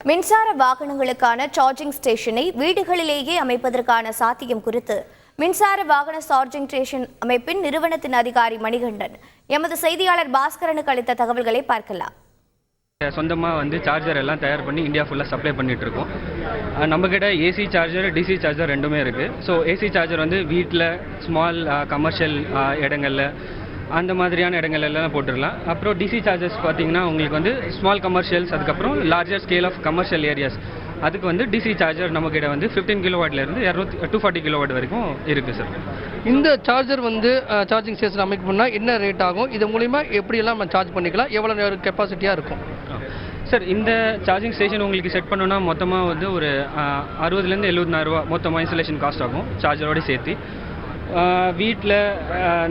மின்சார வாகனங்களுக்கான சார்ஜிங் ஸ்டேஷனை வீடுகளிலேயே அமைப்பதற்கான சாத்தியம் குறித்து மின்சார வாகன சார்ஜிங் ஸ்டேஷன் அமைப்பின் நிறுவனத்தின் அதிகாரி மணிகண்டன் எமது செய்தியாளர் பாஸ்கரனுக்கு அளித்த தகவல்களை பார்க்கலாம். சொந்தமாக சார்ஜர் எல்லாம் தயார் பண்ணி இந்தியா ஃபுல்லாக சப்ளை பண்ணிட்டு இருக்கோம். நம்மக்கிட்ட ஏசி சார்ஜர் டிசி சார்ஜர் ரெண்டுமே இருக்குது. ஸோ ஏசி சார்ஜர் வீட்டில் ஸ்மால் கமர்ஷியல் இடங்களில் அந்த மாதிரியான இடங்கள் எல்லாம் போட்டுடலாம். அப்புறம் டிசி சார்ஜர்ஸ் பார்த்தீங்கன்னா உங்களுக்கு ஸ்மால் கமர்ஷியல்ஸ், அதுக்கப்புறம் larger scale of commercial areas, அதுக்கு டிசி சார்ஜர் நம்மக்கிட்ட 15 கிலோவாட்லேருந்து 240 கிலோவாட் வரைக்கும் இருக்குது சார். இந்த சார்ஜர் சார்ஜிங் ஸ்டேஷன் அமைக்கணும்னா என்ன ரேட் ஆகும்? இது மூலிமா எப்படியெல்லாம் நம்ம சார்ஜ் பண்ணிக்கலாம்? எவ்வளோ கெப்பாசிட்டியாக இருக்கும் சார்? இந்த சார்ஜிங் ஸ்டேஷன் உங்களுக்கு செட் பண்ணணும்னா மொத்தமாக ஒரு 60,000 70,000 ரூபா மொத்தமாக இன்ஸ்டலேஷன் காஸ்ட் ஆகும் சார்ஜரோடு சேர்த்து. வீட்டில்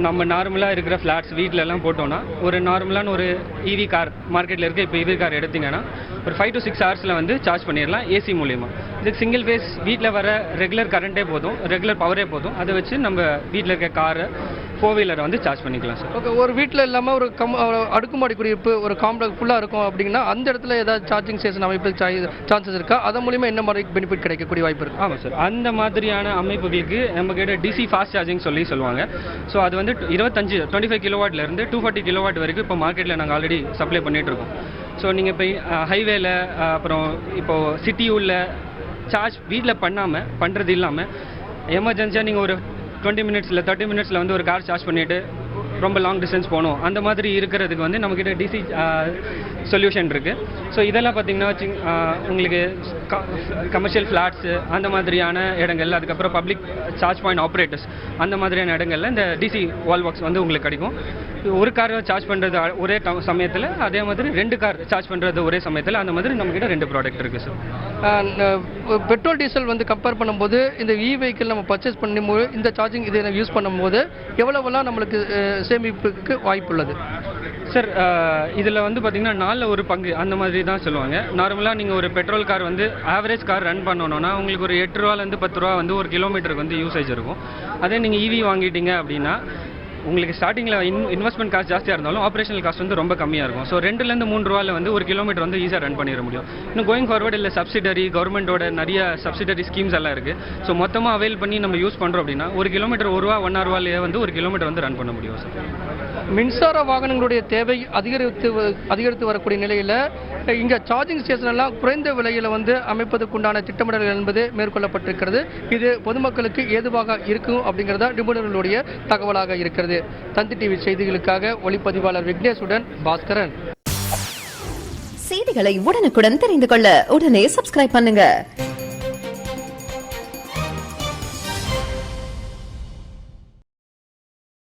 நம்ம நார்மலாக இருக்கிற ஃப்ளாட்ஸ் வீட்டிலலாம் போட்டோன்னா ஒரு நார்மலான ஒரு இவி கார் மார்க்கெட்டில் இருக்க இப்போ இவி கார் எடுத்திங்கன்னா ஒரு 5 to 6 ஹவர்ஸில் சார்ஜ் பண்ணிடலாம் ஏசி மூலிமா. இதுக்கு சிங்கிள் ஃபேஸ் வீட்டில் வர ரெகுலர் கரண்ட்டே போதும், ரெகுலர் பவரே போதும். அதை வச்சு நம்ம வீட்டில் இருக்க காரை 4-வீலரை சார்ஜ் பண்ணிக்கலாம் சார். ஓகே, ஒரு வீட்டில் இல்லாமல் ஒரு அடுக்குமாடி குடியிருப்பு ஒரு காம்ப்ளெக்ஸ் ஃபுல்லாக இருக்கும் அப்படின்னா அந்த இடத்துல ஏதாவது சார்ஜிங் ஸ்டேஷன் அமைப்பு சான்சஸ் இருக்கா? அதன் மூலிமா என்ன மாதிரி பெனிஃபிட் கிடைக்கக்கூடிய வாய்ப்பு இருக்குது? ஆமாம் சார், அந்த மாதிரியான அமைப்புகளுக்கு நம்மக்கிட்ட டிசி ஃபாஸ்ட் சார்ஜிங் சொல்லுவாங்க. ஸோ அது 25 கிலோவாட்லேருந்து 240 கிலோவாட் வரைக்கும் இப்போ மார்க்கெட்டில் நாங்கள் ஆல்ரெடி சப்ளை பண்ணிகிட்டு இருக்கோம். ஸோ நீங்கள் இப்போ ஹைவேல அப்புறம் இப்போது சிட்டி உள்ள சார்ஜ் வீட்டில் பண்ணுறது இல்லாமல் எமர்ஜென்சியாக நீங்கள் ஒரு 20 மினிட்ஸில் 30 மினிட்ஸில் ஒரு கார் சார்ஜ் பண்ணிவிட்டு ரொம்ப லாங் டிஸ்டன்ஸ் போகணும், அந்த மாதிரி இருக்கிறதுக்கு நம்மக்கிட்ட டிசி சொல்யூஷன் இருக்குது. ஸோ இதெல்லாம் பார்த்திங்கன்னா உங்களுக்கு கமர்ஷியல் ஃப்ளாட்ஸு அந்த மாதிரியான இடங்கள், அதுக்கப்புறம் பப்ளிக் சார்ஜ் பாயிண்ட் ஆப்ரேட்டர்ஸ் அந்த மாதிரியான இடங்களில் இந்த டிசி வால் பாக்ஸ் உங்களுக்கு கிடைக்கும். ஒரு கார் சார்ஜ் பண்ணுறது ஒரே சமயத்தில், அதே மாதிரி 2 கார் சார்ஜ் பண்ணுறது ஒரே சமயத்தில், அந்த மாதிரி நம்மக்கிட்ட 2 ப்ராடக்ட் இருக்குது சார். பெட்ரோல் டீசல் கம்பேர் பண்ணும்போது இந்த வெஹிக்கிள் நம்ம பர்ச்சேஸ் பண்ணும்போது இந்த சார்ஜிங் இதை யூஸ் பண்ணும்போது எவ்வளோவெல்லாம் நம்மளுக்கு சேமிப்புக்கு வாய்ப்பு உள்ளது சார்? இதில் பார்த்தீங்கன்னா 4 ஒரு பங்கு அந்த மாதிரி தான் சொல்லுவாங்க. நார்மலாக நீங்கள் ஒரு petrol car average car run பண்ணணும்னா உங்களுக்கு ஒரு 8 ரூபாலேருந்து 10 ரூபா ஒரு கிலோமீட்டருக்கு யூசேஜ் இருக்கும். அதே நீங்கள் இவி வாங்கிட்டீங்க அப்படின்னா உங்களுக்கு ஸ்டார்டிங்கில் இன்வெஸ்ட்மெண்ட் காஸ்ட் ஜாஸ்தியாக இருந்தாலும் ஆப்ரேஷனல் காஸ்ட் ரொம்ப கம்மியாக இருக்கும். ஸோ 2லேருந்து 3 ரூபாயில் ஒரு கிலோமீட்டர் ஈஸியாக ரன் பண்ணிட முடியும். இன்னும் கோயிங் ஃபார்வர்ட் இல்லை சப்சிடரி கவர்மெண்ட்டோட நிறைய சப்சிடரி ஸ்கீம்ஸ் எல்லாம் இருக்குது. ஸோ மொத்தமாக அவைல் பண்ணி நம்ம யூஸ் பண்ணுறோம் அப்படின்னா ஒரு கிலோமீட்டர் 1 ரூபா 1.5 ரூபாயிலேயே ஒரு கிலோமீட்டர் ரன் பண்ண முடியும் சார். மின்சார வாகனங்களுடைய தேவை அதிகரித்து வரக்கூடிய நிலையில் இங்கே சார்ஜிங் ஸ்டேஷன் எல்லாம் குறைந்த விலையில் அமைப்பதற்குண்டான திட்டமிடல் என்பது மேற்கொள்ளப்பட்டிருக்கிறது. இது பொதுமக்களுக்கு ஏதுவாக இருக்கும் அப்படிங்கிறதா நிபுணர்களுடைய தகவலாக இருக்கிறது. தந்தி டிவி செய்திகளுக்காக ஒளிப்பதிவாளர் விக்னேஷுடன் பாஸ்கரன். செய்திகளை உடனுக்குடன் தெரிந்து கொள்ள உடனே சப்ஸ்கிரைப் பண்ணுங்க.